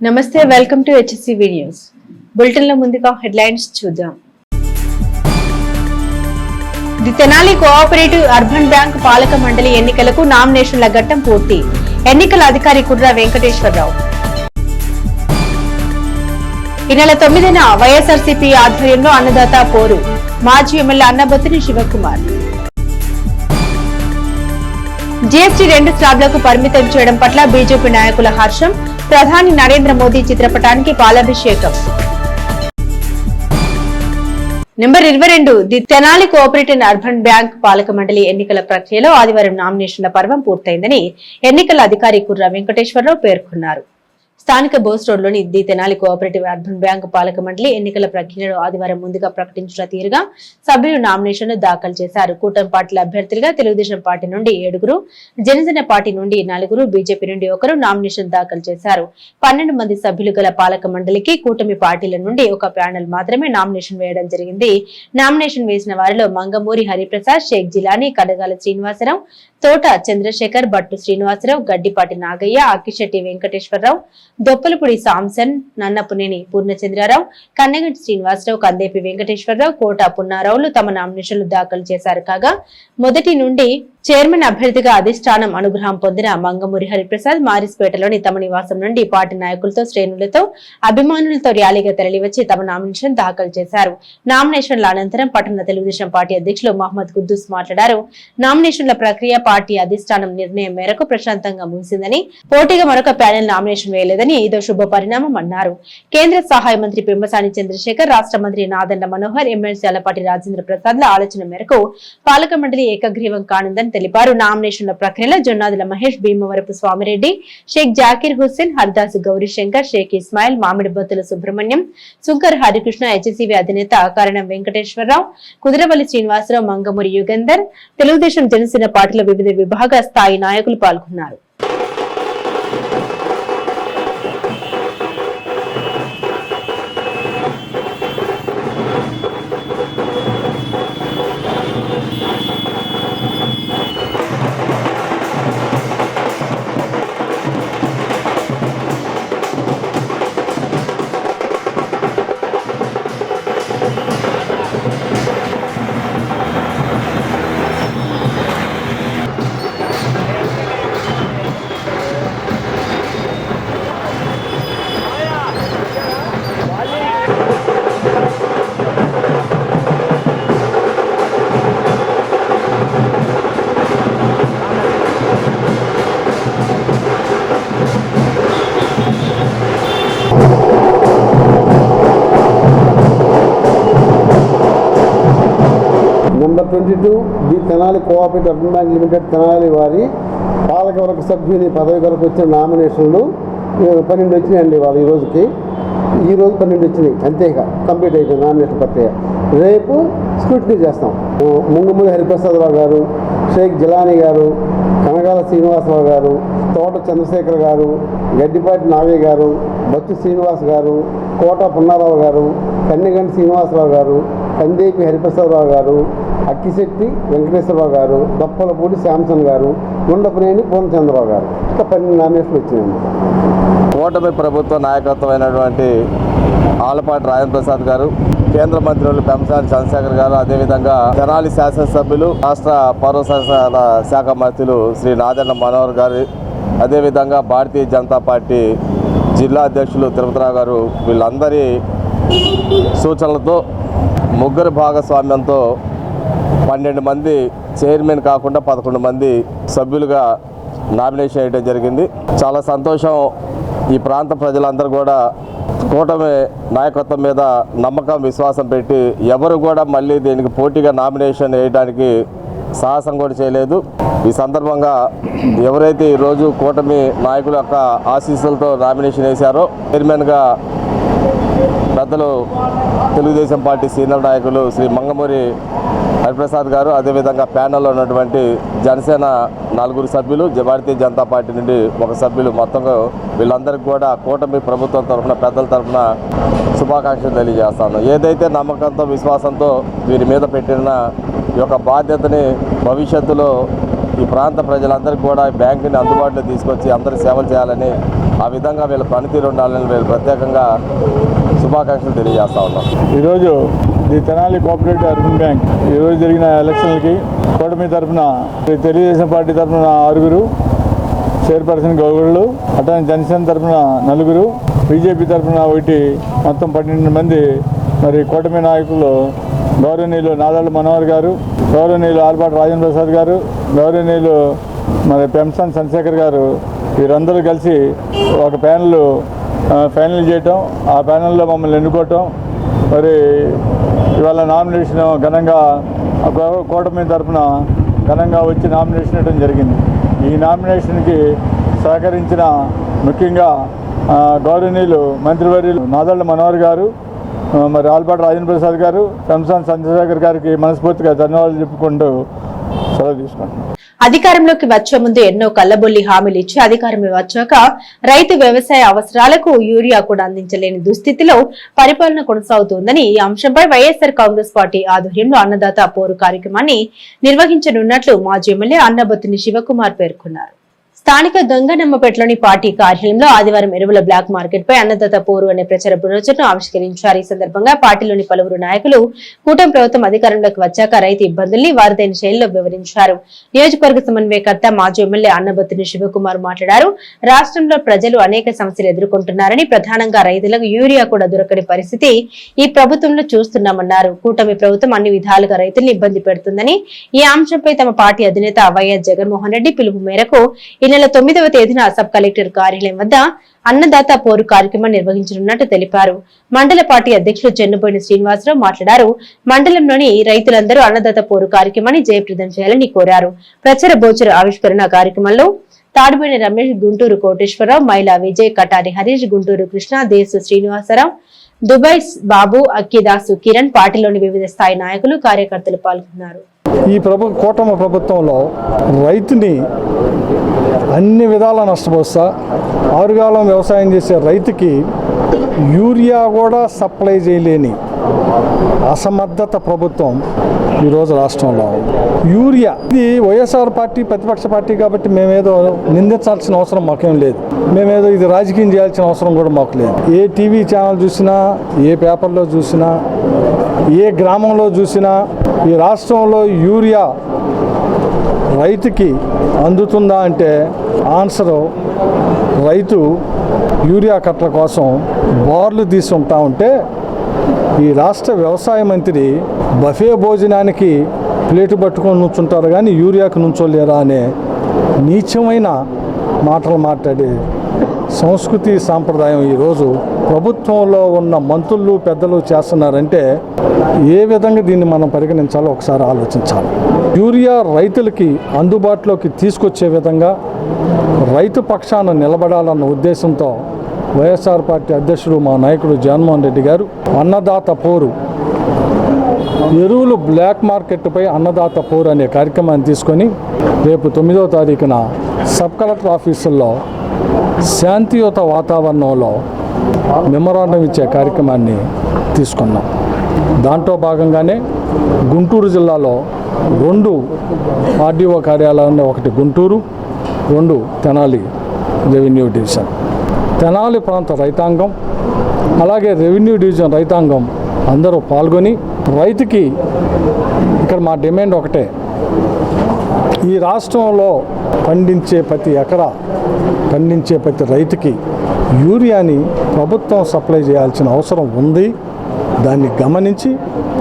నమస్తే, welcome to HCV news. Bulletin లో ముందుగా హెడ్లైన్స్ చూద్దాం. The Tenali cooperative urban bank పాలక మండలి ఎన్నికలకు నామినేషన్ల ఘట్టం పూర్తి. ఎన్నికల అధికారి కుర్రా వెంకటేశ్వరరావు. ఈ నెల 9న వైఎస్ఆర్సీపీ ఆధ్వర్యంలో అన్నదాత పోరు. మాజీ ఎమ్మెల్యే అన్నబత్తిని శివకుమార్. జీఎస్టీ 2 స్లాబ్లకు పరిమితం చేయడం పట్ల బీజేపీ నాయకుల హర్షం. ప్రధాని నరేంద్ర మోదీ చిత్రపటానికి పాలాభిషేకం. Number 22 the Tenali cooperative urban bank పాలక మండలి ఎన్నికల ప్రక్రియలో ఆదివారం నామినేషన్ల పర్వం పూర్తయిందని ఎన్నికల అధికారి కుర్రా వెంకటేశ్వరరావు పేర్కొన్నారు. స్థానిక బోస్ రోడ్లోని the Tenali cooperative urban bank పాలక మండలి ఎన్నికల ప్రక్రియలో ఆదివారం ముందుగా ప్రకటించిన తీరుగా సభ్యులు నామినేషన్లు దాఖలు చేశారు. కూటమి పార్టీల అభ్యర్థులుగా తెలుగుదేశం పార్టీ నుండి 7, జనసేన పార్టీ నుండి 4, బీజేపీ నుండి 1 నామినేషన్ దాఖలు చేశారు. 12 మంది సభ్యులు గల పాలక మండలికి కూటమి పార్టీల నుండి ఒక ప్యానెల్ మాత్రమే నామినేషన్ వేయడం జరిగింది. నామినేషన్ వేసిన వారిలో మంగమూరి హరిప్రసాద్, షేక్ జిలానీ, కడగాల శ్రీనివాసరావు, తోట చంద్రశేఖర్, భట్టు శ్రీనివాసరావు, గడ్డిపాటి నాగయ్య, అక్కిశెట్టి వెంకటేశ్వరరావు, దొప్పలపూడి సాంసన్, నన్నపునేని పూర్ణచంద్రరావు, కన్నగంటి శ్రీనివాసరావు, కందేపి వెంకటేశ్వరరావు, కోట పున్నారావులు తమ నామినేషన్లు దాఖలు చేశారు. కాగా మొదటి నుండి చైర్మన్ అభ్యర్థిగా అధిష్టానం అనుగ్రహం పొందిన మంగమూరి హరిప్రసాద్ మారిస్పేటలోని తమ నివాసం నుండి పార్టీ నాయకులతో, శ్రేణులతో, అభిమానులతో ర్యాలీగా తరలివచ్చి తమ నామినేషన్ దాఖలు చేశారు. నామినేషన్ల అనంతరం పట్టణ తెలుగుదేశం పార్టీ అధ్యక్షులు మహమ్మద్ కుద్దూస్ మాట్లాడారు. నామినేషన్ల ప్రక్రియ పార్టీ అధిష్టానం నిర్ణయం మేరకు ప్రశాంతంగా ముగిసిందని, పోటీగా మరొక ప్యానెల్ నామినేషన్ వేయలేదని ఇదో శుభ పరిణామం అన్నారు. కేంద్ర సహాయ మంత్రి పెంబసాని చంద్రశేఖర్, రాష్ట్ర మంత్రి నాదెండ్ల మనోహర్, ఎమ్మెల్సీ అలపాటి రాజేంద్ర ప్రసాద్ల ఆలోచన మేరకు పాలక మండలి ఏకగ్రీవం కానుందని తెలిపారు. నామినేషన్ల ప్రక్రియలో జొన్నాదుల మహేష్, భీమవరపు స్వామిరెడ్డి, షేక్ జాకీర్ హుస్సేన్, హర్దాస్ గౌరీశంకర్, షేక్ ఇస్మాయిల్, మామిడి బొత్తుల సుబ్రహ్మణ్యం, సుంకర్ హరికృష్ణ, HCV అధినేత కరణం వెంకటేశ్వరరావు, కుదిరవల్లి శ్రీనివాసరావు, మంగమూరి యుగంధర్, తెలుగుదేశం జనసేన పార్టీల వివిధ విభాగ స్థాయి నాయకులు పాల్గొన్నారు. Number 22 the Tenali cooperative urban bank limited Tenali వారి పాలకవర్గ సభ్యుని పదవి కొరకు వచ్చిన నామినేషన్లు 12 వచ్చినాయండి. వాళ్ళు ఈ రోజు 12 వచ్చినాయి. అంతేగా కంప్లీట్ అయిపోయింది నామినేషన్ ప్రక్రియ. రేపు స్క్రూటినీ చేస్తాం. ముంగమూరి హరిప్రసాదరావు గారు, షేక్ జిలానీ గారు, కనగాల శ్రీనివాసరావు గారు, తోట చంద్రశేఖర్ గారు, గడ్డిపాటి నాగయ్య గారు, బొచ్చు శ్రీనివాస్ గారు, కోట పున్నారావు గారు, కన్నెగంటి శ్రీనివాసరావు గారు, కందేపి హరిప్రసాదరావు గారు, అక్కిశెట్టి వెంకటేశ్వరరావు గారు, దప్పలపూడి శాంసన్ గారు, గుండపనేని పూర్ణచంద్రరావు గారు. ఇంకా 12 నామినేషన్లు వచ్చినాయండి. కూటమి ప్రభుత్వ నాయకత్వమైనటువంటి ఆలపాటి రాజేంద్ర ప్రసాద్ గారు, కేంద్ర మంత్రులు పెంబసాని చంద్రశేఖర్ గారు, అదేవిధంగా తెనాలి శాసనసభ్యులు, రాష్ట్ర పౌర సరఫరాల శాఖ మంత్రులు శ్రీ నాదెండ్ల మనోహర్ గారు, అదేవిధంగా భారతీయ జనతా పార్టీ జిల్లా అధ్యక్షులు తిరుపతిరావు గారు, వీళ్ళందరి సూచనలతో ముగ్గురు భాగస్వామ్యంతో 12 మంది చైర్మన్ కాకుండా 11 మంది సభ్యులుగా నామినేషన్ చేయడం జరిగింది. చాలా సంతోషం. ఈ ప్రాంత ప్రజలందరూ కూడా కూటమి నాయకత్వం మీద నమ్మకం, విశ్వాసం పెట్టి ఎవరు కూడా మళ్ళీ దీనికి పోటీగా నామినేషన్ వేయడానికి సాహసం కూడా చేయలేదు. ఈ సందర్భంగా ఎవరైతే ఈరోజు కూటమి నాయకుల యొక్క ఆశీస్సులతో నామినేషన్ వేశారో చైర్మన్గా పెద్దలు తెలుగుదేశం పార్టీ సీనియర్ నాయకులు శ్రీ మంగమూరి హరిప్రసాద్ గారు, అదేవిధంగా ప్యానెల్లో ఉన్నటువంటి జనసేన 4 సభ్యులు, భారతీయ జనతా పార్టీ నుండి 1 సభ్యులు, మొత్తంగా వీళ్ళందరికీ కూడా కూటమి ప్రభుత్వం తరఫున, పెద్దల తరఫున శుభాకాంక్షలు తెలియజేస్తాను. ఏదైతే నమ్మకంతో, విశ్వాసంతో వీరి మీద పెట్టిన ఈ యొక్క బాధ్యతని భవిష్యత్తులో ఈ ప్రాంత ప్రజలందరికీ కూడా బ్యాంకుని అందుబాటులో తీసుకొచ్చి అందరూ సేవలు చేయాలని, ఆ విధంగా వీళ్ళ పనితీరు ఉండాలని వీళ్ళు ప్రత్యేకంగా శుభాకాంక్షలు తెలియజేస్తా ఉన్నాం. ఈరోజు the Tenali cooperative urban bank ఈరోజు జరిగిన ఎలక్షన్లకి కూటమి తరఫున తెలుగుదేశం పార్టీ తరఫున 6 చైర్పర్సన్ గౌరవులు, అట్లానే జనసేన తరఫున 4, బీజేపీ తరఫున 1, మొత్తం 12 మంది మరి కూటమి నాయకులు గౌరవనీయులు నాదళ్ల మనోహర్ గారు, గౌరవనీయులు ఆలపాటి రాజేంద్ర ప్రసాద్ గారు, గౌరవనీయులు మరి పెంసాని చంద్రశేఖర్ గారు, వీరందరూ కలిసి ఒక ప్యానెల్ చేయటం, ఆ ప్యానెల్లో మమ్మల్ని ఎన్నుకోవటం, మరి ఇవాళ నామినేషన్ ఘనంగా కూటమి తరఫున ఘనంగా వచ్చి నామినేషన్ ఇవ్వడం జరిగింది. ఈ నామినేషన్కి సహకరించిన ముఖ్యంగా గౌరవనీయులు మంత్రివర్యులు నాదళ్ల మనోహర్ గారు, మరి ఆలపాటి రాజేంద్ర ప్రసాద్ గారు, పెంసాని చంద్రశేఖర్ గారికి మనస్ఫూర్తిగా ధన్యవాదాలు చెప్పుకుంటూ సెలవు తీసుకుంటున్నాం. అధికారంలోకి వచ్చే ముందు ఎన్నో కల్లబొల్లి హామీలు ఇచ్చి అధికారం వచ్చాక రైతు వ్యవసాయ అవసరాలకు యూరియా కూడా అందించలేని దుస్థితిలో పరిపాలన కొనసాగుతోందని ఈ అంశంపై వైఎస్ఆర్ కాంగ్రెస్ పార్టీ ఆధ్వర్యంలో అన్నదాత పోరు కార్యక్రమాన్ని నిర్వహించనున్నట్లు మాజీ ఎమ్మెల్యే అన్నబత్తుని శివకుమార్ పేర్కొన్నారు. స్థానిక గంగనమ్మపేటలోని పార్టీ కార్యాలయంలో ఆదివారం ఎరువుల బ్లాక్ మార్కెట్ పై అన్నదాత పోరు అనే ప్రచార బ్రోచర్ను ఆవిష్కరించారు. ఈ సందర్భంగా పార్టీలోని పలువురు నాయకులు కూటమి ప్రభుత్వం అధికారంలోకి వచ్చాక రైతు ఇబ్బందుల్ని వారిదైన శైలిలో వివరించారు. నియోజకవర్గ సమన్వయకర్త మాజీ ఎమ్మెల్యే అన్నబత్తుని శివకుమార్ మాట్లాడారు. రాష్ట్రంలో ప్రజలు అనేక సమస్యలు ఎదుర్కొంటున్నారని, ప్రధానంగా రైతులకు యూరియా కూడా దొరకని పరిస్థితి ఈ ప్రభుత్వంలో చూస్తున్నామన్నారు. కూటమి ప్రభుత్వం అన్ని విధాలుగా రైతుల్ని ఇబ్బంది పెడుతుందని, ఈ అంశంపై తమ పార్టీ అధినేత వైఎస్ జగన్మోహన్ రెడ్డి పిలుపు మేరకు ఈ నెల 9వ తేదీన సబ్ కలెక్టర్ కార్యాలయం వద్ద అన్నదాత పోరు కార్యక్రమం నిర్వహించనున్నట్టు తెలిపారు. మండల పార్టీ అధ్యక్షులు చెన్నుబోయిన శ్రీనివాసరావు మాట్లాడారు. మండలంలోని రైతులందరూ అన్నదాత పోరు కార్యక్రమాన్ని జయప్రదం చేయాలని కోరారు. ప్రచార బోచర ఆవిష్కరణ కార్యక్రమంలో తాడుబోయిన రమేష్, గుంటూరు కోటేశ్వరరావు, మైలా విజయ్, కటారి హరీష్, గుంటూరు కృష్ణ, దేశు శ్రీనివాసరావు, దుబాయ్ బాబు, అక్కిదాసు కిరణ్, పార్టీలోని వివిధ స్థాయి నాయకులు, కార్యకర్తలు పాల్గొన్నారు. ఈ కూటమి ప్రభుత్వంలో రైతుని అన్ని విధాలా నష్టపోస్తా, ఆరుగాలం వ్యవసాయం చేసే రైతుకి యూరియా కూడా సప్లై చేయలేని అసమర్థత ప్రభుత్వం ఈరోజు రాష్ట్రంలో. యూరియా ఇది వైఎస్ఆర్ పార్టీ ప్రతిపక్ష పార్టీ కాబట్టి మేమేదో నిందించాల్సిన అవసరం మాకేం లేదు, మేమేదో ఇది రాజకీయం చేయాల్సిన అవసరం కూడా మాకు లేదు. ఏ టీవీ ఛానల్ చూసినా, ఏ పేపర్లో చూసినా, ఏ గ్రామంలో చూసినా ఈ రాష్ట్రంలో యూరియా రైతుకి అందుతుందా అంటే ఆన్సరు రైతు యూరియా కట్టల కోసం బార్లు తీసుకుంటా ఉంటే ఈ రాష్ట్ర వ్యవసాయ మంత్రి బఫే భోజనానికి ప్లేటు పట్టుకొని నుంచుంటారు కానీ యూరియాకు నుంచోలేరా అనే నీచమైన మాటలు మాట్లాడే సంస్కృతి సాంప్రదాయం ఈరోజు ప్రభుత్వంలో ఉన్న మంత్రులు పెద్దలు చేస్తున్నారంటే ఏ విధంగా దీన్ని మనం పరిగణించాలో ఒకసారి ఆలోచించాలి. యూరియా రైతులకి అందుబాటులోకి తీసుకొచ్చే విధంగా రైతు పక్షాన నిలబడాలన్న ఉద్దేశంతో వైఎస్ఆర్ పార్టీ అధ్యక్షుడు మా నాయకుడు జగన్మోహన్ రెడ్డి గారు అన్నదాత పోరు, ఎరువులు బ్లాక్ మార్కెట్పై అన్నదాత పోరు అనే కార్యక్రమాన్ని తీసుకొని రేపు 9వ తారీఖున సబ్ కలెక్టర్ ఆఫీసుల్లో శాంతియుత వాతావరణంలో మెమోరాండం ఇచ్చే కార్యక్రమాన్ని తీసుకున్నాం. దాంట్లో భాగంగానే గుంటూరు జిల్లాలో 2 ఆర్డీఓ కార్యాలయాలు, ఒకటి గుంటూరు, 2 తెనాలి రెవెన్యూ డివిజన్. తెనాలి ప్రాంత రైతాంగం అలాగే రెవెన్యూ డివిజన్ రైతాంగం అందరూ పాల్గొని రైతుకి ఇక్కడ మా డిమాండ్ ఒకటే, ఈ రాష్ట్రంలో పండించే ప్రతి ఎకరా పండించే ప్రతి రైతుకి యూరియాని ప్రభుత్వం సప్లై చేయాల్సిన అవసరం ఉంది. దాన్ని గమనించి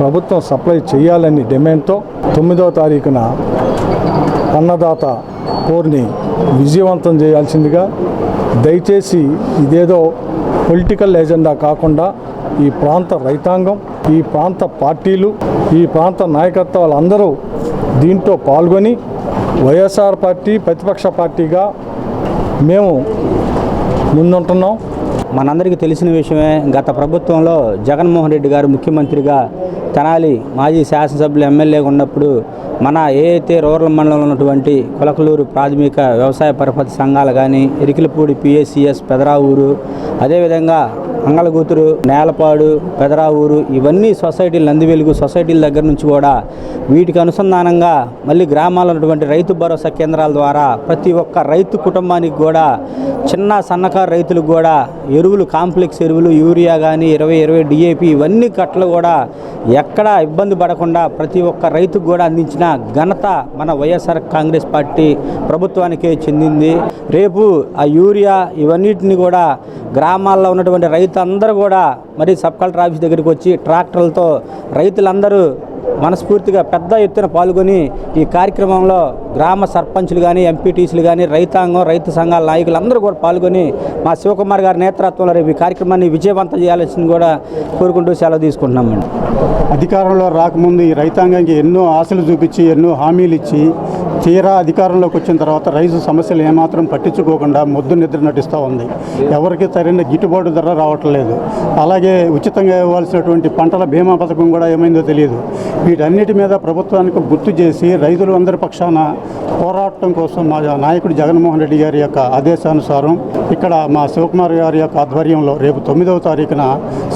ప్రభుత్వం సప్లై చేయాలని డిమాండ్తో 9వ తారీఖున అన్నదాత పోర్ని విజయవంతం చేయాల్సిందిగా, దయచేసి ఇదేదో పొలిటికల్ ఎజెండా కాకుండా ఈ ప్రాంత రైతాంగం, ఈ ప్రాంత పార్టీలు, ఈ ప్రాంత నాయకత్వాలు అందరూ దీంట్లో పాల్గొని వైఎస్ఆర్ పార్టీ ప్రతిపక్ష పార్టీగా మేము ముందుంటున్నాం. మనందరికీ తెలిసిన విషయమే, గత ప్రభుత్వంలో జగన్మోహన్ రెడ్డి గారు ముఖ్యమంత్రిగా తెనాలి మాజీ శాసనసభ్యులు ఎమ్మెల్యేగా ఉన్నప్పుడు మన ఏదైతే రూరల్ మండలంలో ఉన్నటువంటి కొలకలూరు ప్రాథమిక వ్యవసాయ పరపతి సంఘాలు కానీ, ఇరికిలపూడి పిఎస్సిఎస్ పెదరావూరు, అదేవిధంగా అంగళగూతురు, నేలపాడు, పెదరావూరు ఇవన్నీ సొసైటీలు, నందివెలుగు సొసైటీల దగ్గర నుంచి కూడా వీటికి అనుసంధానంగా మళ్ళీ గ్రామాల్లో ఉన్నటువంటి రైతు భరోసా కేంద్రాల ద్వారా ప్రతి ఒక్క రైతు కుటుంబానికి కూడా చిన్న సన్నకారు రైతులకు కూడా ఎరువులు, కాంప్లెక్స్ ఎరువులు, యూరియా కానీ 20 డిఏపి ఇవన్నీ కట్టలు కూడా ఎక్కడా ఇబ్బంది పడకుండా ప్రతి ఒక్క రైతుకు కూడా అందించిన ఘనత మన వైఎస్ఆర్ కాంగ్రెస్ పార్టీ ప్రభుత్వానికే చెందింది. రేపు ఆ యూరియా ఇవన్నిటిని కూడా గ్రామాల్లో ఉన్నటువంటి రైతులందరూ కూడా మరి సబ్ కలెక్టర్ ఆఫీస్ దగ్గరికి వచ్చి ట్రాక్టర్లతో రైతులందరూ మనస్ఫూర్తిగా పెద్ద ఎత్తున పాల్గొని ఈ కార్యక్రమంలో గ్రామ సర్పంచులు కానీ, ఎంపీటీసీలు కానీ, రైతాంగం, రైతు సంఘాల నాయకులు అందరూ కూడా పాల్గొని మా శివకుమార్ గారి నేతృత్వంలో రేపు ఈ కార్యక్రమాన్ని విజయవంతం చేయాల్సింది కూడా కోరుకుంటూ సెలవు తీసుకుంటున్నామండి. అధికారంలో రాకముందు ఈ రైతాంగానికి ఎన్నో ఆశలు చూపించి, ఎన్నో హామీలు ఇచ్చి, తీరా అధికారంలోకి వచ్చిన తర్వాత రైతు సమస్యలు ఏమాత్రం పట్టించుకోకుండా మొద్దు నిద్ర నటిస్తూ ఉంది. ఎవరికి సరైన గిట్టుబాటు ధర రావట్లేదు. అలాగే ఉచితంగా ఇవ్వాల్సినటువంటి పంటల బీమా పథకం కూడా ఏమైందో తెలియదు. వీటన్నిటి మీద ప్రభుత్వానికి గుర్తు చేసి రైతులు అందరి పక్షాన పోరాటం కోసం మా నాయకుడు జగన్మోహన్ రెడ్డి గారి యొక్క ఆదేశానుసారం ఇక్కడ మా శివకుమార్ గారి యొక్క ఆధ్వర్యంలో రేపు 9వ తారీఖున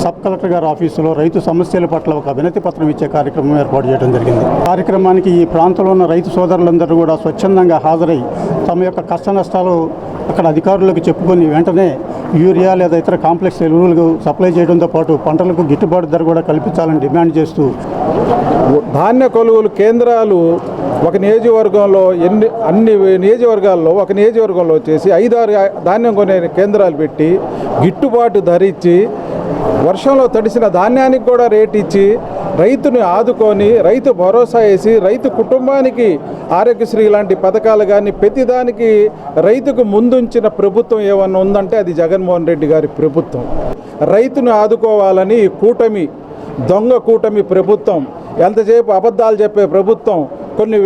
సబ్ కలెక్టర్ గారి ఆఫీసులో రైతు సమస్యల పట్ల ఒక వినతి పత్రం ఇచ్చే కార్యక్రమం ఏర్పాటు చేయడం జరిగింది. కార్యక్రమానికి ఈ ప్రాంతంలో ఉన్న రైతు సోదరులందరూ కూడా స్వచ్ఛందంగా హాజరై తమ యొక్క కష్ట నష్టాలు అక్కడ అధికారులకు చెప్పుకొని వెంటనే యూరియా లేదా ఇతర కాంప్లెక్స్ ఎరువులకు సప్లై చేయడంతో పాటు పంటలకు గిట్టుబాటు ధర కూడా కల్పించాలని డిమాండ్ చేస్తూ ధాన్య కొనుగోలు కేంద్రాలు ఒక నియోజకవర్గంలో అన్ని నియోజకవర్గాల్లో ఒక నియోజకవర్గంలో వచ్చేసి 5-6 ధాన్యం కొనే కేంద్రాలు పెట్టి గిట్టుబాటు ధర ఇచ్చి వర్షంలో తడిసిన ధాన్యానికి కూడా రేట్ ఇచ్చి రైతుని ఆదుకొని రైతు భరోసా వేసి రైతు కుటుంబానికి ఆరోగ్యశ్రీ లాంటి పథకాలు కానీ ప్రతిదానికి రైతుకు ముందుంచిన ప్రభుత్వం ఏమన్నా ఉందంటే అది జగన్మోహన్ రెడ్డి గారి ప్రభుత్వం. రైతును ఆదుకోవాలని కూటమి, దొంగ కూటమి ప్రభుత్వం, ఎంతసేపు అబద్ధాలు చెప్పే ప్రభుత్వం కొన్ని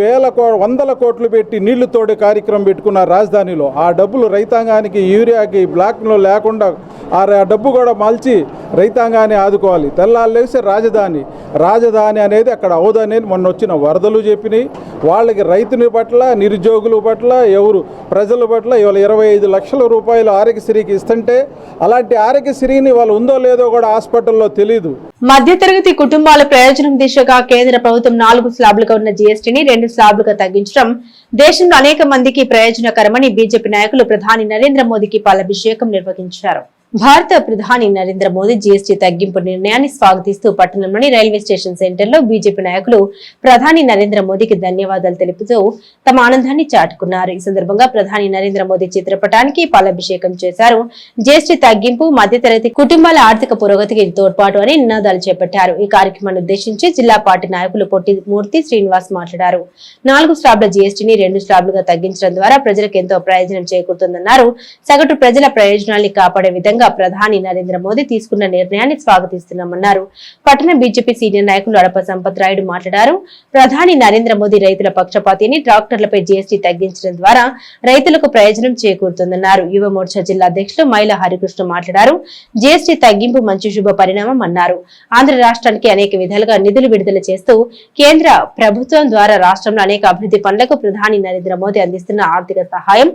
వందల కోట్లు పెట్టి నీళ్లు తోడే కార్యక్రమం పెట్టుకున్నారు రాజధానిలో. ఆ డబ్బులు రైతాంగానికి యూరియాకి బ్లాక్లో లేకుండా ఆ డబ్బు కూడా మలిచి రైతాంగాన్ని ఆదుకోవాలి. తెల్లాలేసి రాజధాని అనేది అక్కడ అవదనేది మొన్న వచ్చిన వరదలు చెప్పినాయి. వాళ్ళకి రైతుని పట్ల, నిరుద్యోగుల పట్ల, ప్రజల పట్ల ఇవాళ 25 లక్షల రూపాయలు ఆరోగ్యశ్రీకి ఇస్తుంటే అలాంటి ఆరోగ్యశ్రీని వాళ్ళు ఉందో లేదో కూడా హాస్పిటల్లో తెలీదు. మధ్యతరగతి కుటుంబాల ప్రయోజనం దిశగా కేంద్ర ప్రభుత్వం 4 స్లాబ్లుగా ఉన్న జీఎస్టీని 2 స్లాబ్లుగా తగ్గించడం దేశంలో అనేక మందికి ప్రయోజనకరమని బీజేపీ నాయకులు ప్రధాని నరేంద్ర మోదీకి పాలాభిషేకం నిర్వహించారు. భారత ప్రధాని నరేంద్ర మోదీ జీఎస్టీ తగ్గింపు నిర్ణయాన్ని స్వాగతిస్తూ పట్టణంలోని రైల్వే స్టేషన్ సెంటర్ లో బీజేపీ నాయకులు ప్రధాని నరేంద్ర మోదీకి ధన్యవాదాలు తెలుపుతూ తమ ఆనందాన్ని చాటుకున్నారు. ఈ సందర్భంగా ప్రధాని నరేంద్ర మోదీ చిత్రపటానికి పాలాభిషేకం చేశారు. జీఎస్టీ తగ్గింపు మధ్యతరగతి కుటుంబాల ఆర్థిక పురోగతికి తోడ్పాటు అని నినాదాలు చేపట్టారు. ఈ కార్యక్రమాన్ని ఉద్దేశించి జిల్లా పార్టీ నాయకులు పొట్టి మూర్తి శ్రీనివాస్ మాట్లాడారు. 4 స్లాబ్ల జీఎస్టీని 2 స్లాబ్లుగా తగ్గించడం ద్వారా ప్రజలకు ఎంతో ప్రయోజనం చేకూరుతుందన్నారు. సగటు ప్రజల ప్రయోజనాల్ని కాపాడే విధంగా ప్రధాని నరేంద్ర మోదీ తీసుకున్న నిర్ణయాన్ని స్వాగతిస్తున్నామన్నారు. పట్టణ బీజేపీ సీనియర్ నాయకులు అడప సంపత్ రాయుడు మాట్లాడారు. ప్రధాని నరేంద్ర మోదీ రైతుల పక్షపాతి అని ట్రాక్టర్లపై జీఎస్టీ తగ్గించడం ద్వారా రైతులకు ప్రయోజనం చేకూరుతుందన్నారు. యువ మోర్చా జిల్లా అధ్యక్షులు మైల హరికృష్ణ మాట్లాడారు. జీఎస్టీ తగ్గింపు మంచి శుభ పరిణామం అన్నారు. ఆంధ్ర రాష్ట్రానికి అనేక విధాలుగా నిధులు విడుదల చేస్తూ కేంద్ర ప్రభుత్వం ద్వారా రాష్ట్రంలో అనేక అభివృద్ధి పనులకు ప్రధాని నరేంద్ర మోదీ అందిస్తున్న ఆర్థిక సహాయం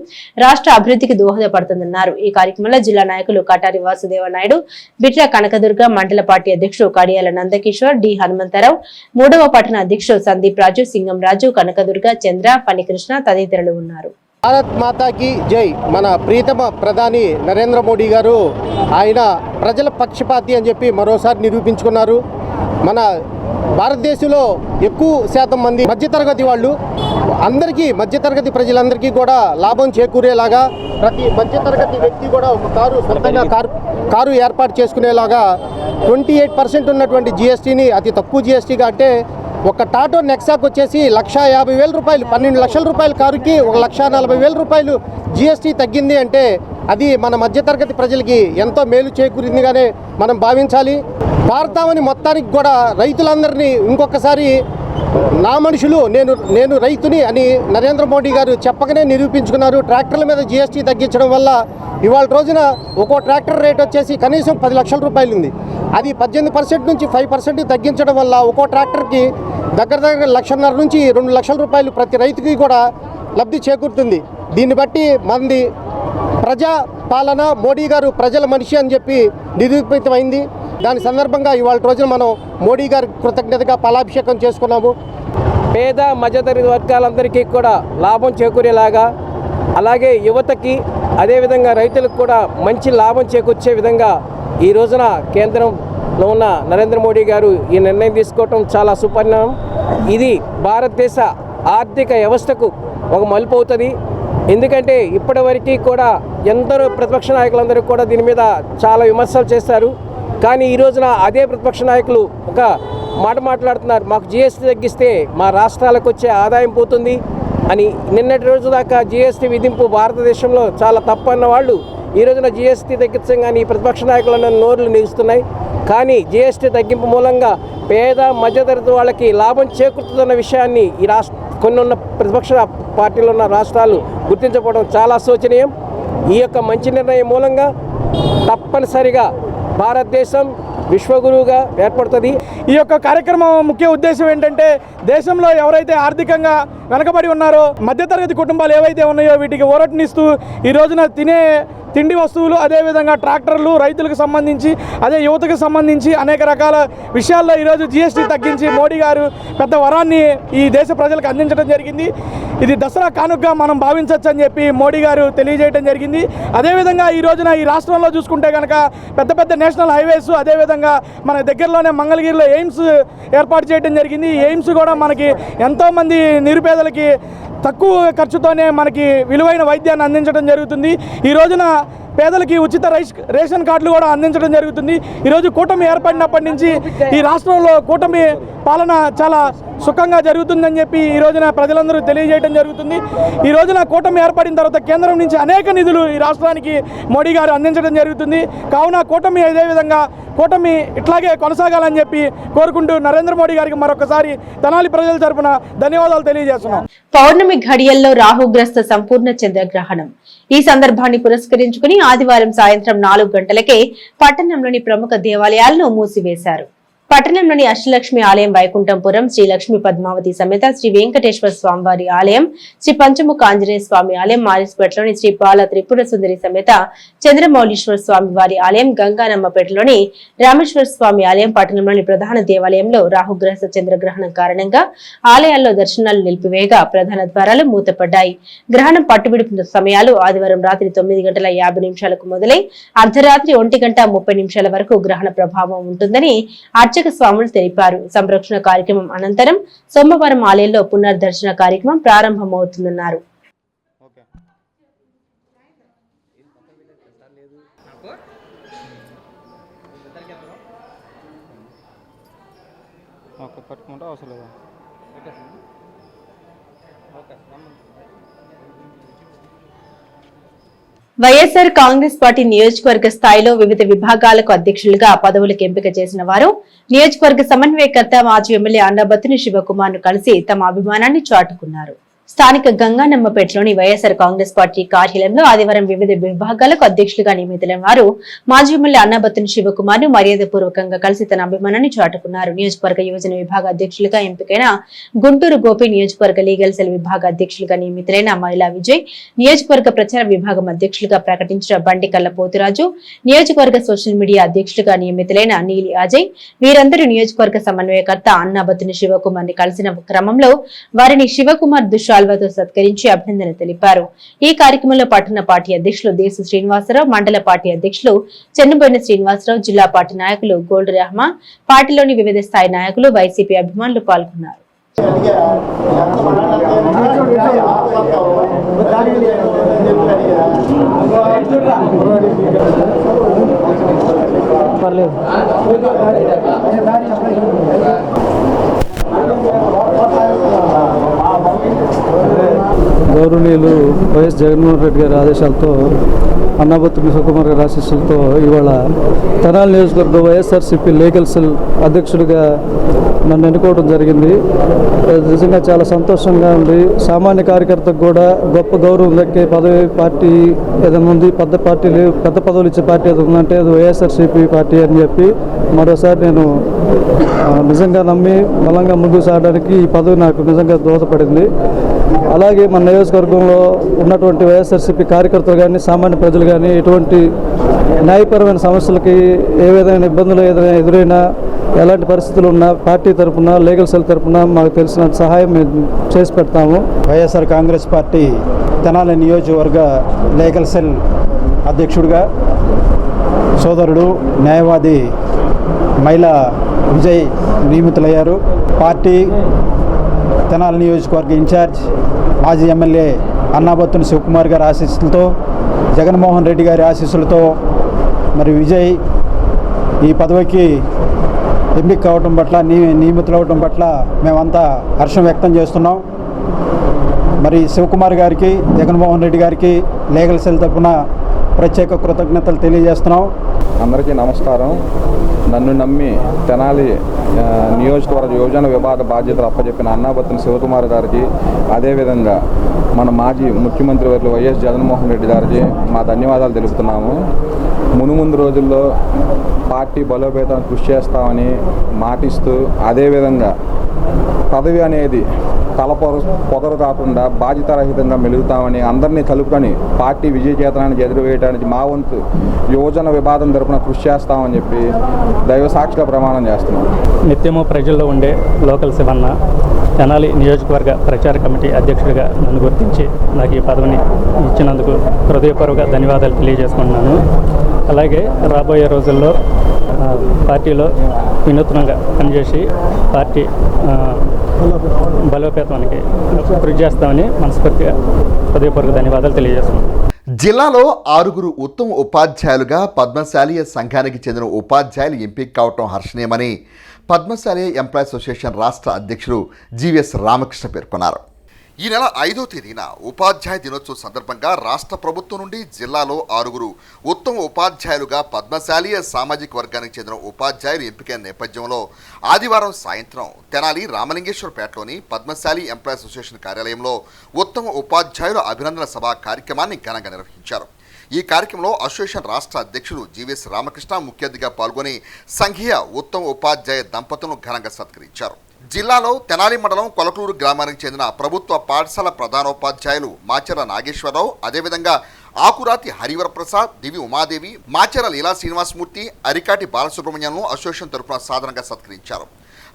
రాష్ట్ర అభివృద్ధికి దోహదపడుతుందన్నారు. ఈ కార్యక్రమంలో జిల్లా నాయకులు కటారి వాసుదేవ నాయుడు, బిట్ల కనకదుర్గ, మండల పార్టీ అధ్యక్షుడు కడియాల నందకిషోర్, డి హనుమంతరావు, 3వ పట్టణ అధ్యక్షుడు సందీప్ రాజు, సింగం రాజు, కనకదుర్గ, చంద్ర, ఫణికృష్ణ తదితరులు ఉన్నారు. భారత్ మాతాకి జై. మన ప్రీతమ ప్రధాని నరేంద్ర మోడీ గారు ఆయన ప్రజల పక్షపాతి అని చెప్పి మరోసారి నిరూపించుకున్నారు. మన భారతదేశంలో ఎక్కువ శాతం మంది మధ్యతరగతి వాళ్ళు, మధ్యతరగతి ప్రజలందరికీ కూడా లాభం చేకూరేలాగా ప్రతి మధ్యతరగతి వ్యక్తి కూడా ఒక సొంతంగా కారు ఏర్పాటు చేసుకునేలాగా 28% ఉన్నటువంటి జీఎస్టీని అతి తక్కువ జీఎస్టీగా, అంటే ఒక టాటో నెక్సాకు వచ్చేసి 1,50,000 రూపాయలు, 12 లక్షల రూపాయల కారుకి 1,40,000 రూపాయలు జీఎస్టీ తగ్గింది అంటే అది మన మధ్యతరగతి ప్రజలకి ఎంతో మేలు చేకూరిందిగానే మనం భావించాలి. భారతావని మొత్తానికి కూడా రైతులందరినీ ఇంకొకసారి నా మనుషులు, నేను రైతుని అని నరేంద్ర మోడీ గారు చెప్పకనే నిరూపించుకున్నారు. ట్రాక్టర్ల మీద జీఎస్టీ తగ్గించడం వల్ల ఇవాళ రోజున ఒక్కో ట్రాక్టర్ రేట్ వచ్చేసి కనీసం 10 లక్షల రూపాయలు ఉంది. అది 18% నుంచి 5% తగ్గించడం వల్ల ఒక్కో ట్రాక్టర్కి దగ్గర 1,50,000 నుంచి 2 లక్షల రూపాయలు ప్రతి రైతుకి కూడా లబ్ధి చేకూరుతుంది. దీన్ని బట్టి మంది ప్రజా పాలన, మోడీ గారు ప్రజల మనిషి అని చెప్పి నిరూపితమైంది. దాని సందర్భంగా ఇవాళ రోజున మనం మోడీ గారి కృతజ్ఞతగా పాలాభిషేకం చేసుకున్నాము. పేద మధ్యతరగతి వర్గాలందరికీ కూడా లాభం చేకూరేలాగా, అలాగే యువతకి అదేవిధంగా రైతులకు కూడా మంచి లాభం చేకూర్చే విధంగా ఈ రోజున కేంద్రంలో ఉన్న నరేంద్ర మోడీ గారు ఈ నిర్ణయం తీసుకోవటం చాలా సుపరిణామం. ఇది భారతదేశ ఆర్థిక వ్యవస్థకు ఒక మలుపు అవుతుంది. ఎందుకంటే ఇప్పటివరకు కూడా ఎందరో ప్రతిపక్ష నాయకులందరూ కూడా దీని మీద చాలా విమర్శలు చేస్తారు. కానీ ఈ రోజున అదే ప్రతిపక్ష నాయకులు ఒక మాట మాట్లాడుతున్నారు, మాకు జిఎస్టీ తగ్గిస్తే మా రాష్ట్రాలకు వచ్చే ఆదాయం పోతుంది అని. నిన్నటి రోజు దాకా జిఎస్టీ విధింపు భారతదేశంలో చాలా తప్పన్న వాళ్ళు ఈ రోజున జిఎస్టీ తగ్గించగానే ఈ ప్రతిపక్ష నాయకులను నోర్లు నిలుస్తున్నాయి. కానీ జిఎస్టీ తగ్గింపు మూలంగా పేద మధ్యతరగతి వాళ్ళకి లాభం చేకూరుతున్న విషయాన్ని ఈ కొన్ని ఉన్న ప్రతిపక్ష పార్టీలు ఉన్న రాష్ట్రాలు గుర్తించకపోవడం చాలా శోచనీయం. ఈ యొక్క మంచి నిర్ణయం మూలంగా తప్పనిసరిగా భారతదేశం విశ్వగురువుగా ఏర్పడుతుంది. ఈ యొక్క కార్యక్రమం ముఖ్య ఉద్దేశం ఏంటంటే, దేశంలో ఎవరైతే ఆర్థికంగా వెనకబడి ఉన్నారో మధ్యతరగతి కుటుంబాలు ఏవైతే ఉన్నాయో వీటికి ఊరటనిస్తూ ఈ రోజున తినే తిండి వస్తువులు, అదేవిధంగా ట్రాక్టర్లు, రైతులకు సంబంధించి, అదే యువతకు సంబంధించి అనేక రకాల విషయాల్లో ఈరోజు జిఎస్టీ తగ్గించి మోడీ గారు పెద్ద వరాన్ని ఈ దేశ ప్రజలకు అందించడం జరిగింది. ఇది దసరా కానుకగా మనం భావించవచ్చు అని చెప్పి మోడీ గారు తెలియజేయడం జరిగింది. అదేవిధంగా ఈ రోజున ఈ రాష్ట్రంలో చూసుకుంటే కనుక పెద్ద పెద్ద నేషనల్ హైవేస్, అదేవిధంగా మన దగ్గరలోనే మంగళగిరిలో ఎయిమ్స్ ఏర్పాటు చేయడం జరిగింది. ఈ ఎయిమ్స్ కూడా మనకి ఎంతోమంది నిరుపేదలకి తక్కువ ఖర్చుతోనే మనకి విలువైన వైద్యాన్ని అందించడం జరుగుతుంది. ఈ రోజున పేదలకి ఉచిత రేషన్ కార్డులు కూడా అందించడం జరుగుతుంది. ఈరోజు కూటమి ఏర్పడినప్పటి నుంచి ఈ రాష్ట్రంలో కూటమి పాలన చాలా సుఖంగా జరుగుతుందని చెప్పి ఈ రోజున ప్రజలందరూ తెలియజేయడం జరుగుతుంది. ఈ రోజున కూటమి ఏర్పడిన తర్వాత కేంద్రం నుంచి అనేక నిధులు ఈ రాష్ట్రానికి మోడీ గారు అందించడం జరుగుతుంది. కావున కూటమి అదేవిధంగా కూటమి ఇట్లాగే కొనసాగాలని చెప్పి కోరుకుంటూ నరేంద్ర మోడీ గారికి మరొకసారి తెనాలి ప్రజల తరపున ధన్యవాదాలు తెలియజేస్తున్నాం. పౌర్ణమి ఘడియల్లో రాహుగ్రస్త సంపూర్ణ చంద్రగ్రహణం. ఈ సందర్భాన్ని పురస్కరించుకుని ఆదివారం సాయంత్రం 4 గంటలకే పట్టణంలోని ప్రముఖ దేవాలయాలను మూసివేశారు. పట్టణంలోని అష్టలక్ష్మి ఆలయం, వైకుంఠంపురం శ్రీ లక్ష్మీ పద్మావతి సమేత శ్రీ వెంకటేశ్వర స్వామివారి ఆలయం, శ్రీ పంచముఖ ఆంజనేయ స్వామి ఆలయం, మారిస్పేటలోని శ్రీ బాల త్రిపుర సుందరి సమేత చంద్రమౌళీశ్వర స్వామి వారి ఆలయం, గంగానమ్మపేటలోని రామేశ్వర స్వామి ఆలయం, పట్టణంలోని ప్రధాన దేవాలయంలో రాహుగ్రస్త చంద్రగ్రహణం కారణంగా ఆలయాల్లో దర్శనాలు నిలిపివేయగా ప్రధాన ద్వారాలు మూతపడ్డాయి. గ్రహణం పట్టుబిడుపు సమయాలు ఆదివారం రాత్రి 9:50 మొదలై అర్ధరాత్రి 1:30 వరకు గ్రహణ ప్రభావం ఉంటుందని అర్చక స్వాములు తెలిపారు. సంరక్షణ కార్యక్రమం అనంతరం సోమవారం ఆలయంలో పునర్దర్శన కార్యక్రమం ప్రారంభమవుతుందన్నారు. వైఎస్ఆర్ కాంగ్రెస్ పార్టీ నియోజకవర్గ స్థాయిలో వివిధ విభాగాలకు అధ్యక్షులుగా పదవులకు ఎంపిక చేసిన వారు నియోజకవర్గ సమన్వయకర్త మాజీ ఎమ్మెల్యే అన్నాబత్తుని శివకుమార్ ను కలిసి తమ అభిమానాన్ని చాటుకున్నారు. స్థానిక గంగానమ్మపేటలోని వైఎస్ఆర్ కాంగ్రెస్ పార్టీ కార్యాలయంలో ఆదివారం వివిధ విభాగాలకు అధ్యక్షులుగా నియమితులైన వారు మాజీ ఎమ్మెల్యే అన్నాబత్తుని శివకుమార్ ను మర్యాదపూర్వకంగా కలిసి తన అభిమానాన్ని చాటుకున్నారు. నియోజకవర్గ యువజన విభాగ అధ్యక్షులుగా ఎంపికైన గుంటూరు గోపి, నియోజకవర్గ లీగల్ సెల్ విభాగ అధ్యక్షులుగా నియమితులైన మహిళా విజయ్, నియోజకవర్గ ప్రచార విభాగం అధ్యక్షులుగా ప్రకటించిన బండికల్ల పోతురాజు, నియోజకవర్గ సోషల్ మీడియా అధ్యక్షులుగా నియమితులైన నీలి అజయ్, వీరందరూ నియోజకవర్గ సమన్వయకర్త అన్నాబత్తుని శివకుమార్ ని కలిసిన క్రమంలో వారిని శివకుమార్ దుశాల్వాతో సత్కరించి అభినందన తెలిపారు. ఈ కార్యక్రమంలో పట్టణ పార్టీ అధ్యక్షులు దేశు శ్రీనివాసరావు, మండల పార్టీ అధ్యక్షులు చెన్నుబోయిన శ్రీనివాసరావు, జిల్లా పార్టీ నాయకులు గోల్డ్ రెహమాన్, పార్టీలోని వివిధ స్థాయి నాయకులు, వైసీపీ అభిమానులు పాల్గొన్నారు. గౌరవనీయులు వైఎస్ జగన్మోహన్ రెడ్డి గారి ఆదేశాలతో, అన్నాబత్తుని శివకుమార్ గారి ఆశీస్సులతో ఇవాళ తెనాలి నియోజకవర్గం వైఎస్ఆర్సీపీ లీగల్ సెల్ అధ్యక్షుడిగా నన్ను ఎన్నుకోవడం జరిగింది. నిజంగా చాలా సంతోషంగా ఉంది. సామాన్య కార్యకర్తకు కూడా గొప్ప గౌరవం దక్కే పదవి పార్టీ ఏదైనా ఉంది, పెద్ద పదవులు ఇచ్చే పార్టీ ఏదైనా ఉందంటే అది వైఎస్ఆర్సీపీ పార్టీ అని చెప్పి మరోసారి నేను నిజంగా నమ్మి బలంగా ముందుకు సాగడానికి ఈ పదవి నాకు నిజంగా దోహదపడింది. అలాగే మన నియోజకవర్గంలో ఉన్నటువంటి వైఎస్ఆర్సీపీ కార్యకర్తలు కానీ సామాన్య ప్రజలు కానీ ఎటువంటి న్యాయపరమైన సమస్యలకి ఏ విధమైన ఇబ్బందులు ఏదైనా ఎదురైనా ఎలాంటి పరిస్థితులు ఉన్నా పార్టీ తరఫున లీగల్ సెల్ తరఫున మాకు తెలిసినంత సహాయం మేము చేసి పెడతాము. వైఎస్ఆర్ కాంగ్రెస్ పార్టీ తెనాలి నియోజకవర్గ లీగల్ సెల్ అధ్యక్షుడిగా సోదరుడు న్యాయవాది మైలా విజయ్ నియమితులయ్యారు. పార్టీ తెనాలి నియోజకవర్గ ఇన్ఛార్జ్ మాజీ ఎమ్మెల్యే అన్నాబత్తుని శివకుమార్ గారి ఆశీస్సులతో, జగన్మోహన్ రెడ్డి గారి ఆశీస్సులతో మరి విజయ్ ఈ పదవికి ఎంపిక కావడం పట్ల నియమితులవడం పట్ల మేమంతా హర్షం వ్యక్తం చేస్తున్నాం. మరి శివకుమార్ గారికి, జగన్మోహన్ రెడ్డి గారికి లీగల్ సెల్ తరఫున ప్రత్యేక కృతజ్ఞతలు తెలియజేస్తున్నాం. అందరికీ నమస్కారం. నన్ను నమ్మి తెనాలి నియోజకవర్గ యోజన విభాగ బాధ్యతలు అప్పచెప్పిన అన్నాబత్తుని శివకుమార్ గారికి, అదేవిధంగా మన మాజీ ముఖ్యమంత్రి వర్యులు వైఎస్ జగన్మోహన్ రెడ్డి గారికి మా ధన్యవాదాలు తెలుపుతున్నాము. మునుముందు రోజుల్లో పార్టీ బలోపేతం కృషి చేస్తామని మాటిస్తూ, అదేవిధంగా పదవి అనేది పొగరు కాకుండా బాధ్యతారహితంగా మెలుగుతామని, అందరినీ కలుపుకొని పార్టీ విజయకేతనానికి ఎదురువేయడానికి మా వంతు యువజన విభాగం తరపున కృషి చేస్తామని చెప్పి దైవ సాక్షిగా ప్రమాణం చేస్తున్నాం. నిత్యము ప్రజల్లో ఉండే లోకల్ శివన్న తెనాలి నియోజకవర్గ ప్రచార కమిటీ అధ్యక్షుడిగా నన్ను గుర్తించి నాకు ఈ పదవిని ఇచ్చినందుకు హృదయపూర్వక ధన్యవాదాలు తెలియజేసుకుంటున్నాను. అలాగే రాబోయే రోజుల్లో పార్టీలో వినూత్నంగా పనిచేసి పార్టీ బలోపేతానికి కృషి చేస్తామని మనస్ఫూర్తిగా హృదయపూర్వక ధన్యవాదాలు తెలియజేస్తున్నాను. జిల్లాలో 6 ఉత్తమ ఉపాధ్యాయులుగా పద్మశాలీయ సంఘానికి చెందిన ఉపాధ్యాయులు ఎంపిక కావటం హర్షణీయమని పద్మశాలీయ ఎంప్లాయీస్ అసోసియేషన్ రాష్ట్ర అధ్యక్షుడు జీవీఎస్ రామకృష్ణ పేర్కొన్నారు. ఈ నెల 5వ తేదీన ఉపాధ్యాయ దినోత్సవం సందర్భంగా రాష్ట్ర ప్రభుత్వం నుండి జిల్లాలో 6 ఉత్తమ ఉపాధ్యాయులుగా పద్మశాలీయ సామాజిక వర్గానికి చెందిన ఉపాధ్యాయులు ఎంపికైన నేపథ్యంలో ఆదివారం సాయంత్రం తెనాలి రామలింగేశ్వరపేటలోని పద్మశాలి ఎంప్లాయీస్ అసోసియేషన్ కార్యాలయంలో ఉత్తమ ఉపాధ్యాయుల అభినందన సభ కార్యక్రమాన్ని ఘనంగా నిర్వహించారు. ఈ కార్యక్రమంలో అసోసియేషన్ రాష్ట్ర అధ్యక్షుడు జీవీఎస్ రామకృష్ణ ముఖ్య అతిథిగా పాల్గొని సంఘీయ ఉత్తమ ఉపాధ్యాయ దంపతులను ఘనంగా సత్కరించారు. జిల్లాలో తెనాలి మండలం కొలకలూరు గ్రామానికి చెందిన ప్రభుత్వ పాఠశాల ప్రధానోపాధ్యాయులు మాచెర్ల నాగేశ్వరరావు, అదేవిధంగా ఆకురాతి హరివరప్రసాద్, దివి ఉమాదేవి, మాచెర్ల లీలా శ్రీనివాసమూర్తి, అరికాటి బాలసుబ్రహ్మణ్యంను అసోసియేషన్ తరఫున సాధారణంగా సత్కరించారు.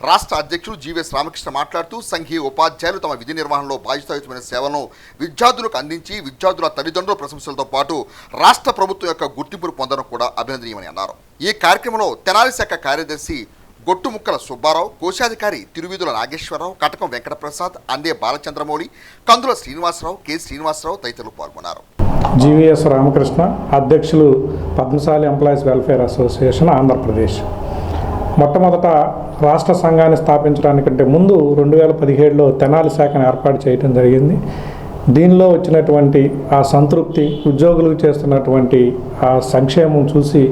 రాష్ట్ర అధ్యక్షుడు జీవీఎస్ రామకృష్ణ మాట్లాడుతూ సంఘీయ ఉపాధ్యాయులు తమ విధి నిర్వహణలో బాధ్యతాయుతమైన సేవలను విద్యార్థులకు అందించి విద్యార్థుల తల్లిదండ్రుల ప్రశంసలతో పాటు రాష్ట్ర ప్రభుత్వం యొక్క గుర్తింపును పొందడం కూడా అభినందనీయమని అన్నారు. ఈ కార్యక్రమంలో తెనాలి శాఖ కార్యదర్శి గొట్టుముక్కల సుబ్బారావు, కోశాధికారి తిరువీధుల నాగేశ్వరరావు, కటకం వెంకటప్రసాద్, అందే బాలచంద్రమౌళి, కందుల శ్రీనివాసరావు, కె శ్రీనివాసరావు తదితరులు పాల్గొన్నారు. జీవీఎస్ రామకృష్ణ, అధ్యక్షులు Padmashali employees welfare association Andhra Pradesh. మొట్టమొదట రాష్ట్ర సంఘాన్ని స్థాపించడానికంటే ముందు 2017లో తెనాలి శాఖను ఏర్పాటు చేయడం జరిగింది. దీనిలో వచ్చినటువంటి ఆ సంతృప్తి, ఉద్యోగులకు చేస్తున్నటువంటి ఆ సంక్షేమం చూసి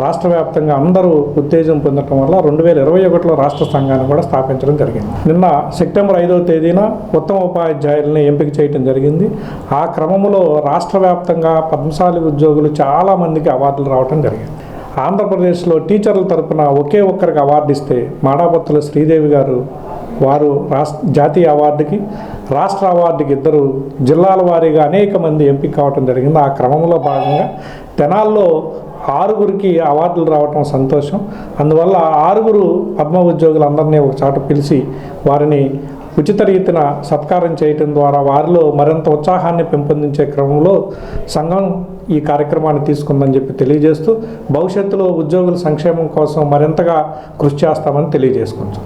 రాష్ట్ర వ్యాప్తంగా అందరూ ఉత్తేజం పొందడం వల్ల 2021లో రాష్ట్ర సంఘాన్ని కూడా స్థాపించడం జరిగింది. నిన్న సెప్టెంబర్ 5వ తేదీన ఉత్తమ ఉపాధ్యాయుల్ని ఎంపిక చేయడం జరిగింది. ఆ క్రమంలో రాష్ట్ర వ్యాప్తంగా పద్మశాలి ఉద్యోగులు చాలామందికి అవార్డులు రావడం జరిగింది. ఆంధ్రప్రదేశ్లో టీచర్ల తరపున ఒకే ఒక్కరికి అవార్డు ఇస్తే మాడాపత్తుల శ్రీదేవి గారు, వారు జాతీయ అవార్డుకి, రాష్ట్ర అవార్డుకి 2 జిల్లాల వారీగా అనేక మంది ఎంపిక కావడం జరిగింది. ఆ క్రమంలో భాగంగా తెనాల్లో 6 అవార్డులు రావటం సంతోషం. అందువల్ల 6 పద్మ ఉద్యోగులందరినీ ఒక చోట పిలిచి వారిని ఉచిత రీతిన సత్కారం చేయటం ద్వారా వారిలో మరింత ఉత్సాహాన్ని పెంపొందించే క్రమంలో సంఘం ఈ కార్యక్రమాన్ని తీసుకుందని చెప్పి తెలియజేస్తూ భవిష్యత్తులో ఉద్యోగుల సంక్షేమం కోసం మరింతగా కృషి చేస్తామని తెలియజేసుకుంటాం.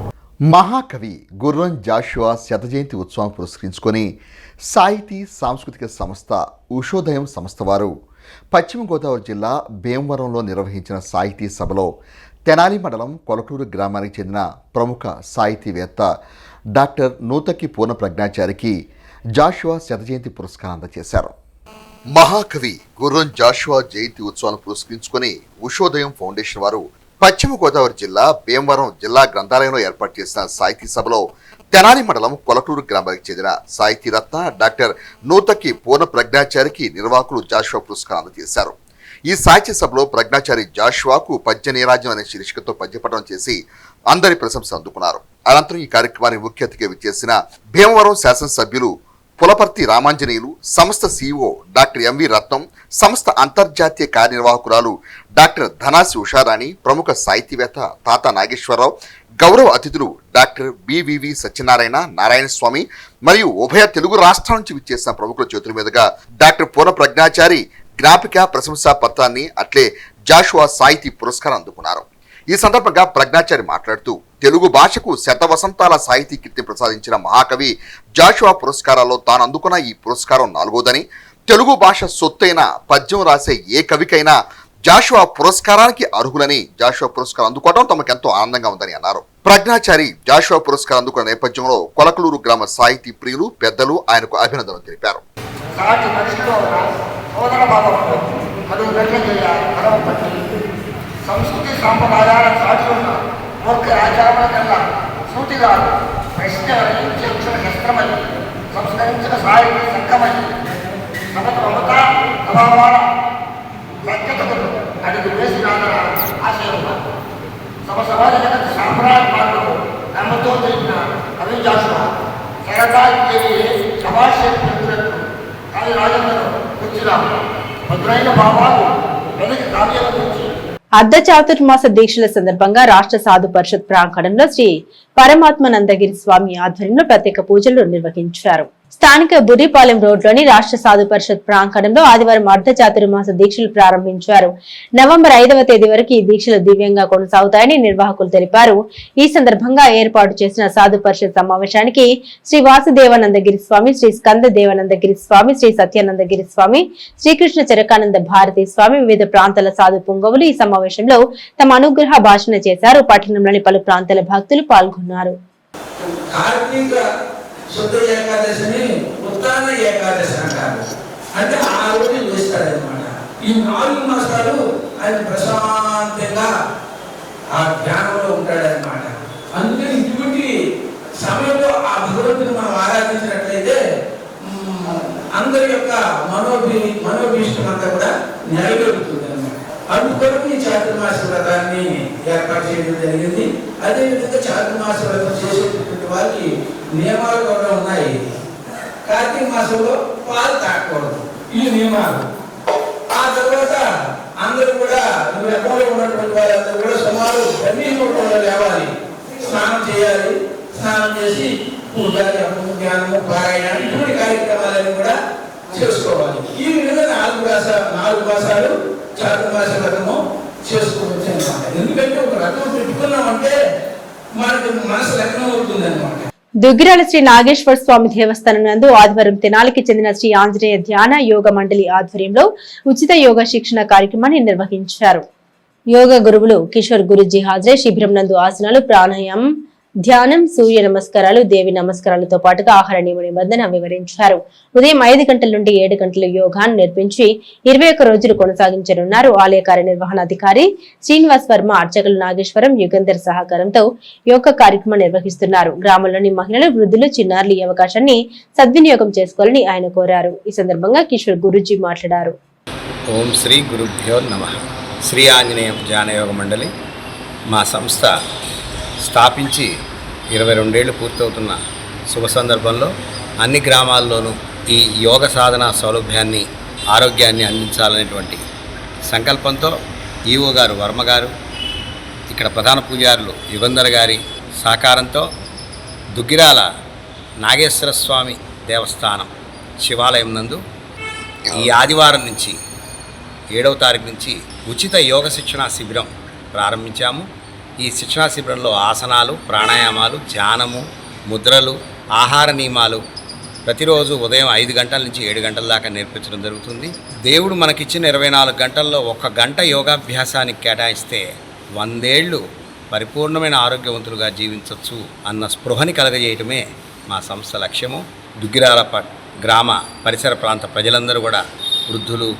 మహాకవి గుర్రం జాషువా శత జయంతి ఉత్సవం పురస్కరించుకొని సాహితీ సాంస్కృతిక సంస్థ ఉషోదయం సంస్థ వారు పశ్చిమ గోదావరి జిల్లా భీమవరంలో నిర్వహించిన సాహితీ సభలో తెనాలి మండలం కొలకలూరు గ్రామానికి చెందిన ప్రముఖ సాహితీవేత్త డాక్టర్ నూతకి పూర్ణ ప్రజ్ఞాచారికి జాషువా శత జయంతి పురస్కారం అందజేశారు. మహాకవి గుర్రం జాషువా జయంతి ఉత్సవాన్ని పురస్కరించుకొని ఉషోదయం ఫౌండేషన్ వారు పశ్చిమ గోదావరి జిల్లా భీమవరం జిల్లా గ్రంథాలయంలో ఏర్పాటు చేసిన సాహితీ సభలో తెనాలి మండలం కొలకలూరు గ్రామానికి చెందిన సాహితీరత్న డాక్టర్ నూతకి పూర్ణ ప్రజ్ఞాచారికి నిర్వాహకులు జాషువా పురస్కారం అందజేశారు. ఈ సాహిత్య సభలో ప్రజ్ఞాచారి జాషువాకు పద్య నీరాజ్యం అనే శీర్షికతో పద్యపఠనం చేసి అందరి ప్రశంస అందుకున్నారు. అనంతరం ఈ కార్యక్రమాన్ని ముఖ్య అతిథిగా విచ్చేసిన భీమవరం శాసనసభ్యులు పులపర్తి రామాంజనేయులు, సంస్థ CEO డాక్టర్ ఎంవి రత్నం, సంస్థ అంతర్జాతీయ కార్యనిర్వాహకురాలు డాక్టర్ ధనాసి ఉషారాణి, ప్రముఖ సాహితీవేత్త తాతా నాగేశ్వరరావు, గౌరవ అతిథులు డాక్టర్ బివివి సత్యనారాయణ, నారాయణ స్వామి మరియు ఉభయ తెలుగు రాష్ట్రాల నుంచి విచ్చేసిన ప్రముఖుల చేతుల మీదుగా డాక్టర్ పూర్ణ ప్రజ్ఞాచారి జ్ఞాపిక ప్రశంసా పత్రాన్ని, అట్లే జాషువా సాహితీ పురస్కారం అందుకున్నారు. ఈ సందర్భంగా ప్రజ్ఞాచారి మాట్లాడుతూ తెలుగు భాషకు శతవసంతాల సాహితీ కీర్తి ప్రసాదించిన మహాకవి జాషువా పురస్కారాల్లో తాను అందుకున్న ఈ పురస్కారం 4వదని, తెలుగు భాష సొత్తైన పద్యం రాసే ఏ కవికైనా జాషువా పురస్కారానికి అర్హులని, జాషువా పురస్కారం అందుకోవడం తమకెంతో ఆనందంగా ఉందని అన్నారు. ప్రజ్ఞాచారి జాషువా పురస్కారం అందుకున్న నేపథ్యంలో కొలకలూరు గ్రామ సాహితీ ప్రియులు, పెద్దలు ఆయనకు అభినందనలు తెలిపారు. సంస్కృతి సాంప్రదాయాల సాటి ఉన్న మూర్ఖ ఆచారణ కన్నా సూటిగా ప్రశ్న చేసిన శస్త్రమై సంస్కరించిన సాహిత్య సంఘమై సమత మమత ప్రభావాల సత్యతకు అడుగు వేసి రాగల ఆశయం సమాజ జగత్ సాంప్రదాయాలు నమ్మతో తెలిపిన కవి జాషువా శరదాదేవి సభాషేట్టు కాళీ రాజంలో వచ్చిన మధురైన భావాలు వెనక కావ్యాల గురించి అర్ధ చాతుర్మాస దీక్షల సందర్భంగా రాష్ట్ర సాధు పరిషత్ ప్రాంగణంలో శ్రీ పరమాత్మనందగిరి స్వామి ఆధ్వర్యంలో ప్రత్యేక పూజలు నిర్వహించారు. స్థానిక బుర్రిపాలెం రోడ్లోని రాష్ట్ర సాధు పరిషత్ ప్రాంగణంలో ఆదివారం అర్ధ చాతుర్మాస దీక్షలు ప్రారంభించారు. నవంబర్ 5వ తేదీ వరకు ఈ దీక్షలు దివ్యంగా కొనసాగుతాయని నిర్వాహకులు తెలిపారు. ఈ సందర్భంగా ఏర్పాటు చేసిన సాధు పరిషత్ సమావేశానికి శ్రీ వాసుదేవానందగిరి స్వామి, శ్రీ స్కంద దేవానందగిరి స్వామి, శ్రీ సత్యానందగిరి స్వామి, శ్రీకృష్ణ చరకానంద భారతీ స్వామి, వివిధ ప్రాంతాల సాధు పుంగవులు ఈ సమావేశంలో తమ అనుగ్రహ భాషణ చేశారు. పట్టణంలోని పలు ప్రాంతాల భక్తులు పాల్గొన్నారు. శుద్ధ ఏకాదశిని ఉత్తాన ఏకాదశి అంటారు. అంటే ఆ రోజు చేస్తాడనమాట. ఈ 4 మాసాలు ఆయన ప్రశాంతంగా ఆ ధ్యానంలో ఉంటాడనమాట. అందుకని ఇటువంటి సమయంలో ఆ భగవంతుని మనం ఆరాధించినట్లయితే అందరి యొక్క మనోభీష్టం అంతా కూడా నెరవేరుతుంది అనమాట. అందుకొరకు ఈ చాతుర్మాస వ్రతాన్ని ఏర్పాటు చేయడం జరిగింది. అదేవిధంగా చాతుర్మాస వ్రతం చేసేటటువంటి వారికి నియమాలు కూడా ఉన్నాయి. కార్తీక మాసంలో పాలు తాకూడదు, ఈ నియమాలు. ఆ తర్వాత అందరూ కూడా ఎక్కడ ఉన్నటువంటి వాళ్ళందరూ కూడా సుమారు 12 లేవాలి, స్నానం చేయాలి. స్నానం చేసి పూజ, జ్ఞానము, పారాయణ ఇటువంటి కార్యక్రమాలన్నీ కూడా చేసుకోవాలి. ఈ విధంగా 4 మాసాలు చాతుర్మాస వ్రతము చేసుకోవచ్చు అనమాట. ఎందుకంటే ఒక వ్రతం పెట్టుకున్నామంటే మనకు మనసు లగ్నం అవుతుంది అనమాట. దుగ్గిరాల శ్రీ నాగేశ్వర స్వామి దేవస్థానం నందు ఆదివారం తెనాలికి చెందిన శ్రీ ఆంజనేయ ధ్యాన యోగ మండలి ఆధ్వర్యంలో ఉచిత యోగ శిక్షణ కార్యక్రమాన్ని నిర్వహించారు. యోగ గురువులు కిషోర్ గురుజీ హాజరై శిబిరం నందు ఆసనాలు, ప్రాణాయామం, ధ్యానం, సూర్య నమస్కారాలు, దేవి నమస్కారాలతో పాటుగా ఆహార నియమ నిబంధన వివరించారు. ఉదయం 5 గంటల నుండి 7 గంటల యోగాను నేర్పించి 21 రోజులు కొనసాగించనున్నారు. ఆలయ కార్యనిర్వహణాధికారి శ్రీనివాస్ వర్మ, అర్చకులు నాగేశ్వరం, యుగంధర్ సహకారంతో యోగ కార్యక్రమం నిర్వహిస్తున్నారు. గ్రామంలోని మహిళలు, వృద్ధులు, చిన్నారులు ఈ అవకాశాన్ని సద్వినియోగం చేసుకోవాలని ఆయన కోరారు. ఈ సందర్భంగా కిషోర్ గురుజీ మాట్లాడారు. ఓం శ్రీ గురుభ్యో నమః. శ్రీ ఆంజనేయ ధ్యానయోగ మండలి మా సంస్థ స్థాపించి 22 ఏళ్ళు పూర్తవుతున్న శుభ సందర్భంలో అన్ని గ్రామాల్లోనూ ఈ యోగ సాధన సౌలభ్యాన్ని, ఆరోగ్యాన్ని అందించాలనేటువంటి సంకల్పంతో ఈవో గారు వర్మ గారు, ఇక్కడ ప్రధాన పూజారులు యుగంధర్ గారి సహకారంతో దుగ్గిరాల నాగేశ్వర స్వామి దేవస్థానం శివాలయం నందు ఈ ఆదివారం నుంచి 7వ తారీఖు నుంచి ఉచిత యోగ శిక్షణా శిబిరం ప్రారంభించాము. ఈ శిక్షణా శిబిరంలో ఆసనాలు, ప్రాణాయామాలు, ధ్యానము, ముద్రలు, ఆహార నియమాలు ప్రతిరోజు ఉదయం 5 గంటల నుంచి 7 గంటల దాకా నేర్పించడం జరుగుతుంది. దేవుడు మనకిచ్చిన 24 గంటల్లో 1 గంట యోగాభ్యాసానికి కేటాయిస్తే 100 ఏళ్ళు పరిపూర్ణమైన ఆరోగ్యవంతులుగా జీవించవచ్చు అన్న స్పృహని కలగజేయటమే మా సంస్థ లక్ష్యము. దుగ్గిరాల గ్రామ పరిసర ప్రాంత ప్రజలందరూ కూడా, వృద్ధులు,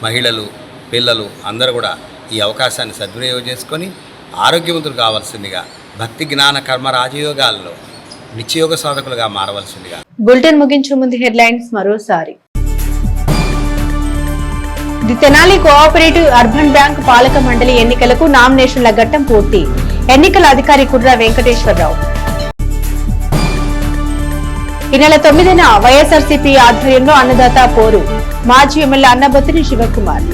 మహిళలు, పిల్లలు అందరూ కూడా ఈ అవకాశాన్ని సద్వినియోగం చేసుకొని ఆరోగ్యవంతులు కావాల్సిందిగా, భక్తి, జ్ఞాన, కర్మ, రాజయోగాల్లో నిత్యయోగ సాధకులుగా మారవలసిందిగా. బులెటిన్ ముగించే ముందు హెడ్లైన్స్ మరోసారి. The Tenali cooperative urban bank పాలక మండలి ఎన్నికలకు నామినేషన్ల ఘట్టం పూర్తి. ఎన్నికల అధికారి కుర్ర వెంకటేశ్వరరావు. ఈ నెల 9న వైఎస్ఆర్సీపీ ఆధ్వర్యంలో అన్నదాత పోరు. మాజీ ఎమ్మెల్యే అన్నబత్తిని శివకుమార్.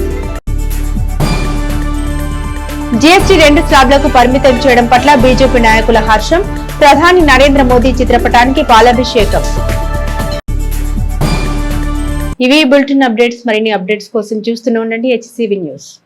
జీఎస్టీ 2 స్లాబ్లకు పరిమితం చేయడం పట్ల బీజేపీ నాయకుల హర్షం. ప్రధాని నరేంద్ర మోదీ చిత్రపటానికి పాలాభిషేకం. ఇవి బులెటిన్ అప్డేట్స్. మరిన్ని అప్డేట్స్ కోసం చూస్తూనే ఉండండి HCV న్యూస్.